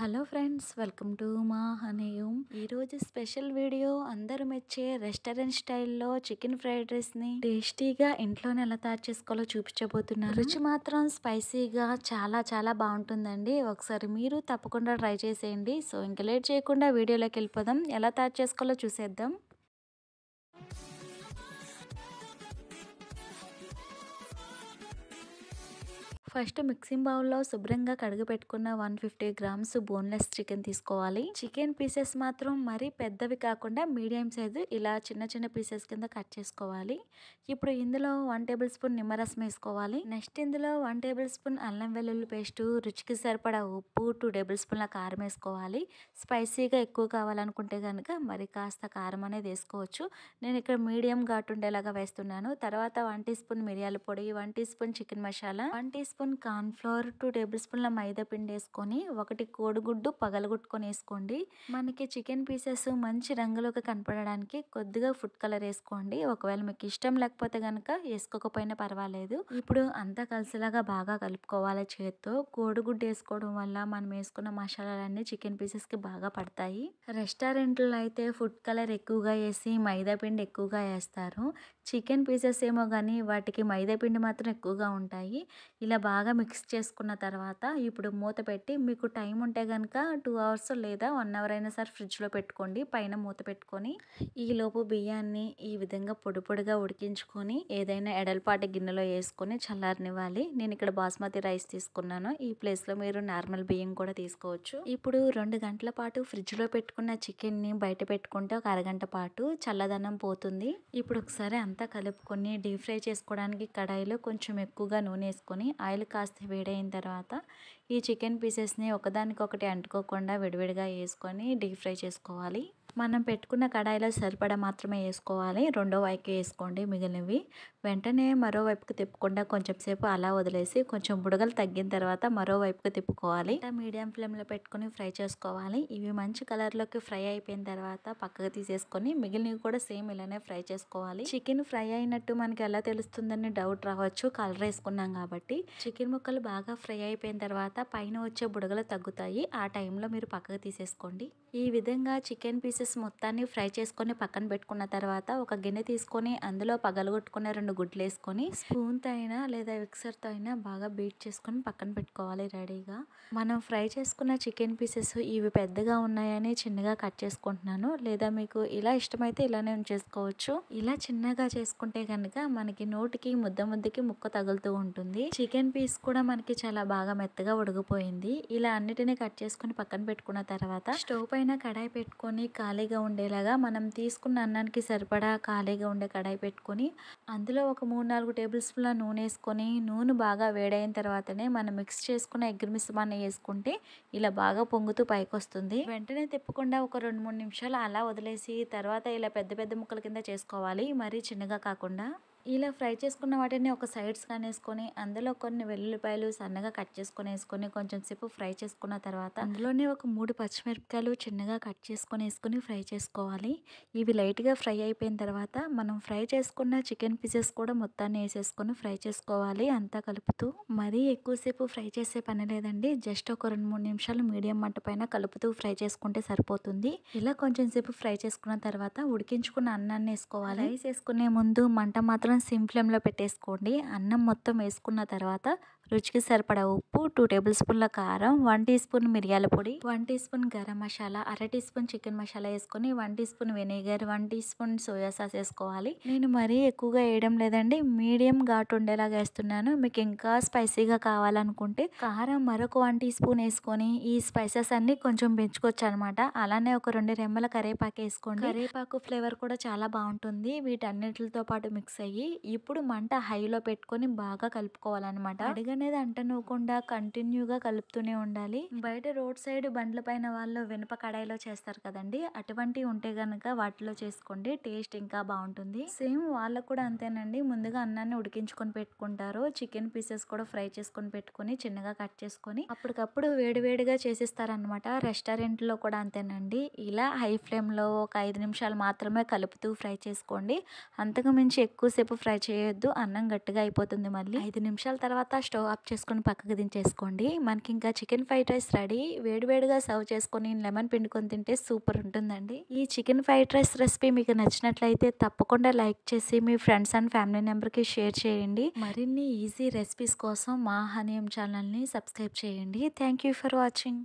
Hello friends, welcome to మా హనీయూమ్. ఈరోజు special video అందరూ మెచ్చే రెస్టారెంట్ స్టైల్లో చికెన్ ఫ్రైడ్ రైస్ని టేస్టీగా ఇంట్లోనే ఎలా తయారు చేసుకోవాలో చూపించబోతున్నాను. రుచి మాత్రం స్పైసీగా చాలా చాలా బాగుంటుందండి. ఒకసారి మీరు తప్పకుండా ట్రై చేసేయండి. సో ఇంకా లేట్ చేయకుండా వీడియోలోకి వెళ్ళిపోదాం. ఎలా తయారు చేసుకోవాలో చూసేద్దాం. ఫస్ట్ మిక్సింగ్ బౌల్లో శుభ్రంగా కడిగి పెట్టుకున్న 150 గ్రామ్స్ బోన్లెస్ చికెన్ తీసుకోవాలి. చికెన్ పీసెస్ మాత్రం మరీ పెద్దవి కాకుండా మీడియం సైజు ఇలా చిన్న చిన్న పీసెస్ కింద కట్ చేసుకోవాలి. ఇప్పుడు ఇందులో 1 టేబుల్ స్పూన్ నిమ్మరసం వేసుకోవాలి. నెక్స్ట్ ఇందులో 1 టేబుల్ స్పూన్ అల్లం వెల్లుల్లి పేస్టు, రుచికి సరిపడా ఉప్పు, 2 టేబుల్ స్పూన్ల కారం వేసుకోవాలి. స్పైసీగా ఎక్కువ కావాలనుకుంటే కనుక మరి కాస్త కారం అనేది వేసుకోవచ్చు. నేను ఇక్కడ మీడియం ఘాటు ఉండేలాగా వేస్తున్నాను. తర్వాత 1 టీ స్పూన్ మిరియాల పొడి, 1 teaspoon chicken masala, 1 teaspoon corn flour, 2 టేబుల్ స్పూన్ల మైదా పిండి వేసుకొని 1 కోడిగుడ్డు పగలగొట్టుకొని వేసుకోండి. మనకి చికెన్ పీసెస్ మంచి రంగులోకి కనపడడానికి కొద్దిగా ఫుడ్ కలర్ వేసుకోండి. ఒకవేళ మీకు ఇష్టం లేకపోతే కనుక వేసుకోకపోయినా పర్వాలేదు. ఇప్పుడు అంతా కలిసేలాగా బాగా కలుపుకోవాలి చేత్తో. కోడిగుడ్డు వేసుకోవడం వల్ల మనం వేసుకున్న మసాలాలన్నీ చికెన్ పీసెస్ కి బాగా పడతాయి. రెస్టారెంట్లో అయితే ఫుడ్ కలర్ ఎక్కువగా వేసి మైదా పిండి ఎక్కువగా వేస్తారు. చికెన్ పీసెస్ ఏమో కానీ వాటికి మైదా పిండి మాత్రం ఎక్కువగా ఉంటాయి. ఇలా బాగా మిక్స్ చేసుకున్న తర్వాత ఇప్పుడు మూత పెట్టి, మీకు టైం ఉంటే కనుక 2 అవర్స్ లేదా 1 అవర్ అయినా సరే ఫ్రిడ్జ్లో పెట్టుకోండి. పైన మూత పెట్టుకొని ఈలోపు బియ్యాన్ని ఈ విధంగా పొడి పొడిగా ఉడికించుకొని ఏదైనా ఎడల్పాటి గిన్నెలో వేసుకొని చల్లారనివ్వాలి. నేను ఇక్కడ బాస్మతి రైస్ తీసుకున్నాను. ఈ ప్లేస్లో మీరు నార్మల్ బియ్యం కూడా తీసుకోవచ్చు. ఇప్పుడు 2 గంటల పాటు ఫ్రిడ్జ్లో పెట్టుకున్న చికెన్ని బయట పెట్టుకుంటే ఒక అరగంట పాటు చల్లదనం పోతుంది. ఇప్పుడు ఒకసారి అంతా కలుపుకొని డీప్ ఫ్రై చేసుకోవడానికి కడాయిలో కొంచెం ఎక్కువగా నూనె వేసుకొని ఆయిల్ కాస్త వేడైన తర్వాత ఈ చికెన్ పీసెస్ని ఒకదానికొకటి అంటుకోకుండా విడివిడిగా వేసుకొని డీప్ ఫ్రై చేసుకోవాలి. మనం పెట్టుకున్న కడాయిలో సరిపడా మాత్రమే వేసుకోవాలి. రెండో వైపుకి వేసుకోండి మిగిలినవి. వెంటనే మరో వైపుకి తిప్పకుండా కొంచెం సేపు అలా వదిలేసి కొంచెం బుడగలు తగ్గిన తర్వాత మరో వైపుకి తిప్పుకోవాలి. మీడియం ఫ్లేమ్లో పెట్టుకొని ఫ్రై చేసుకోవాలి. ఇవి మంచి కలర్లోకి ఫ్రై అయిపోయిన తర్వాత పక్కకు తీసేసుకొని మిగిలినవి కూడా సేమ్ ఇలానే ఫ్రై చేసుకోవాలి. చికెన్ ఫ్రై అయినట్టు మనకి ఎలా తెలుస్తుందని డౌట్ రావచ్చు, కలర్ వేసుకున్నాం కాబట్టి. చికెన్ ముక్కలు బాగా ఫ్రై అయిపోయిన తర్వాత పైన వచ్చే బుడగలు తగ్గుతాయి. ఆ టైంలో మీరు పక్కకు తీసేసుకోండి. ఈ విధంగా చికెన్ పీసెస్ మొత్తాన్ని ఫ్రై చేసుకొని పక్కన పెట్టుకున్న తర్వాత ఒక గిన్నె తీసుకొని అందులో పగలగొట్టుకున్న 2 గుడ్లు వేసుకొని స్పూన్తో అయినా లేదా మిక్సర్తో అయినా బాగా బీట్ చేసుకొని పక్కన పెట్టుకోవాలి రెడీగా. మనం ఫ్రై చేసుకున్న చికెన్ పీసెస్ ఇవి పెద్దగా ఉన్నాయని చిన్నగా కట్ చేసుకుంటున్నాను. లేదా మీకు ఇలా ఇష్టమైతే ఇలానే చేసుకోవచ్చు. ఇలా చిన్నగా చేసుకుంటే కనుక మనకి నోటికి ముద్దకి ముక్క తగులుతూ ఉంటుంది. చికెన్ పీస్ కూడా మనకి చాలా బాగా మెత్తగా ఉడికిపోయింది. ఇలా అన్నిటినీ కట్ చేసుకొని పక్కన పెట్టుకున్న తర్వాత స్టవ్ పైన కడాయి పెట్టుకొని ఖాళీగా ఉండేలాగా మనం తీసుకున్న అన్నానికి సరిపడా ఖాళీగా ఉండే కడాయి పెట్టుకొని అందులో ఒక 3-4 టేబుల్ స్పూన్ల నూనె వేసుకొని నూనె బాగా వేడైన తర్వాతనే మనం మిక్స్ చేసుకున్న ఎగ్ మిశ్రమాన్ని వేసుకుంటే ఇలా బాగా పొంగుతూ పైకి వస్తుంది. వెంటనే తిప్పకుండా ఒక 2-3 నిమిషాలు అలా వదిలేసి తర్వాత ఇలా పెద్ద పెద్ద ముక్కల కింద చేసుకోవాలి, మరీ చిన్నగా కాకుండా. ఇలా ఫ్రై చేసుకున్న వాటిని ఒక సైడ్స్ వేసుకొని అందులో కొన్ని వెల్లుల్లిపాయలు సన్నగా కట్ చేసుకొని వేసుకొని కొంచెం సేపు ఫ్రై చేసుకున్న తర్వాత అందులోనే ఒక 3 పచ్చిమిరపకాయలు చిన్నగా కట్ చేసుకొని వేసుకొని ఫ్రై చేసుకోవాలి. ఇవి లైట్గా ఫ్రై అయిపోయిన తర్వాత మనం ఫ్రై చేసుకున్న చికెన్ పీసెస్ కూడా మొత్తాన్ని వేసేసుకొని ఫ్రై చేసుకోవాలి. అంతా కలుపుతూ మరీ ఎక్కువసేపు ఫ్రై చేసే పని లేదండి. జస్ట్ ఒక 2-3 నిమిషాలు మీడియం మంట పైన కలుపుతూ ఫ్రై చేసుకుంటే సరిపోతుంది. ఇలా కొంచెం సేపు ఫ్రై చేసుకున్న తర్వాత ఉడికించుకున్న అన్నాన్ని వేసుకోవాలి. రైస్ వేసుకునే ముందు మంట మాత్రం సిమ్ ఫ్లేమ్లో పెట్టేసుకోండి. అన్నం మొత్తం వేసుకున్న తర్వాత రుచికి సరిపడా ఉప్పు, 2 టేబుల్ స్పూన్ల కారం, 1 టీ స్పూన్ మిరియాల పొడి, 1 టీ స్పూన్ గరం మసాలా, అర టీ స్పూన్ చికెన్ మసాలా వేసుకొని 1 teaspoon vinegar, 1 teaspoon soya sauce వేసుకోవాలి. నేను మరీ ఎక్కువగా వేయడం లేదండి, మీడియం ఘాటు ఉండేలాగా వేస్తున్నాను. మీకు ఇంకా స్పైసీగా కావాలనుకుంటే కారం మరొక 1 టీ స్పూన్ వేసుకొని ఈ స్పైసెస్ అన్ని కొంచెం పెంచుకోవచ్చు అనమాట. అలానే ఒక 2 రెమ్మల కరివేపాకు వేసుకోండి. కరివేపాకు ఫ్లేవర్ కూడా చాలా బాగుంటుంది వీటన్నిటితో పాటు మిక్స్ అయ్యి. ఇప్పుడు మంట హైలో పెట్టుకొని బాగా కలుపుకోవాలన్నమాట. అడిగనేది అంటనుకుండా కంటిన్యూగా కలుపుతూనే ఉండాలి. బయట రోడ్ సైడ్ బండ్ల పైన వాళ్ళు వెనుప కడాయిలో చేస్తారు కదండి, అటువంటివి ఉంటే గనక వాటిలో చేసుకోండి, టేస్ట్ ఇంకా బాగుంటుంది. సేమ్ వాళ్ళకు కూడా అంతేనండి. ముందుగా అన్నాన్ని ఉడికించుకొని పెట్టుకుంటారు. చికెన్ పీసెస్ కూడా ఫ్రై చేసుకొని పెట్టుకొని చిన్నగా కట్ చేసుకొని అప్పటికప్పుడు వేడివేడిగా చేసిస్తారనమాట. రెస్టారెంట్ లో కూడా అంతేనండి. ఇలా హై ఫ్లేమ్ లో ఒక 5 నిమిషాలు మాత్రమే కలుపుతూ ఫ్రై చేసుకోండి. అంతకు మించి ఎక్కువసేపు ఫ్రై చేయొద్దు, అన్నం గట్టిగా అయిపోతుంది. మళ్ళీ 5 నిమిషాల తర్వాత స్టవ్ ఆఫ్ చేసుకొని పక్కకు దించేసుకోండి. మనకి ఇంకా చికెన్ ఫ్రైడ్ రైస్ రెడీ. వేడివేడిగా సర్వ్ చేసుకొని లెమన్ పిండుకొని తింటే సూపర్ ఉంటుందండి. ఈ చికెన్ ఫ్రైడ్ రైస్ రెసిపీ మీకు నచ్చినట్లయితే తప్పకుండా లైక్ చేసి మీ ఫ్రెండ్స్ అండ్ ఫ్యామిలీ మెంబర్కి షేర్ చేయండి. మరిన్ని ఈజీ రెసిపీస్ కోసం మా హనీయం ఛానల్ని సబ్స్క్రైబ్ చేయండి. Thank you for watching.